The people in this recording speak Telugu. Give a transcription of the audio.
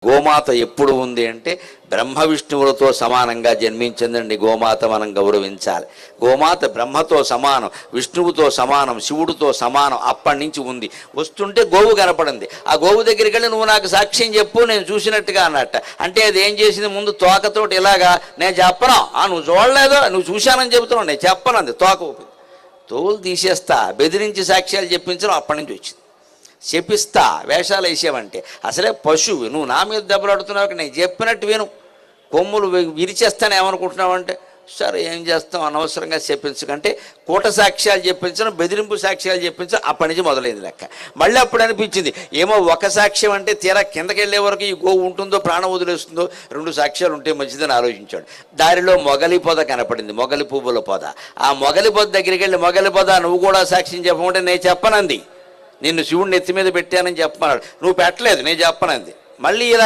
గోమాత ఎప్పుడు ఉంది అంటే బ్రహ్మ విష్ణువులతో సమానంగా జన్మించిందండి. గోమాత మనం గౌరవించాలి. గోమాత బ్రహ్మతో సమానం, విష్ణువుతో సమానం, శివుడితో సమానం. అప్పటి నుంచి ఉంది. వస్తుంటే గోవు కనపడింది. ఆ గోవు దగ్గరికి వెళ్ళి నువ్వు నాకు సాక్ష్యం చెప్పు, నేను చూసినట్టుగా అన్నట్ట. అంటే అది ఏం చేసింది, ముందు తోకతోటి ఇలాగా, నేను చెప్పను. నువ్వు చూడలేదో, నువ్వు చూశానని చెబుతున్నావు, నేను చెప్పను అంది. తోక ఊపింది. తోలు తీసేస్తా, బెదిరించి సాక్ష్యాలు చెప్పించడం అప్పటి నుంచి వచ్చింది. శపిస్తా, వేషాలు వేసావంటే అసలే పశువు, నువ్వు నా మీద దెబ్బలాడుతున్నావు, నేను చెప్పినట్టు విను, కొమ్ములు విరిచేస్తాను ఏమనుకుంటున్నావంటే, సరే ఏం చేస్తాం, అనవసరంగా చెప్పించకంటే కూట సాక్ష్యాలు చెప్పించడం, బెదిరింపు సాక్ష్యాలు చెప్పించడం అప్పటి నుంచి మొదలైంది లెక్క. మళ్ళీ అప్పుడు అనిపించింది ఏమో ఒక సాక్ష్యం అంటే తీరా కిందకి వెళ్ళే వరకు ఈ గోవు ఉంటుందో ప్రాణం వదిలేస్తుందో, 2 సాక్ష్యాలు ఉంటే మంచిదని ఆలోచించాడు. దారిలో మొగలి పొద కనపడింది, మొగలి పువ్వుల పొద. ఆ మొగలి పొద దగ్గరికి వెళ్ళి, మొగలి పొద నువ్వు కూడా సాక్ష్యం చెప్పమంటే నేను చెప్పనంది. నిన్ను శివుడిని ఎత్తి మీద పెట్టానని చెప్పమన్నాడు. నువ్వు పెట్టలేదు, నేను చెప్పనంది. మళ్ళీ ఇలాగే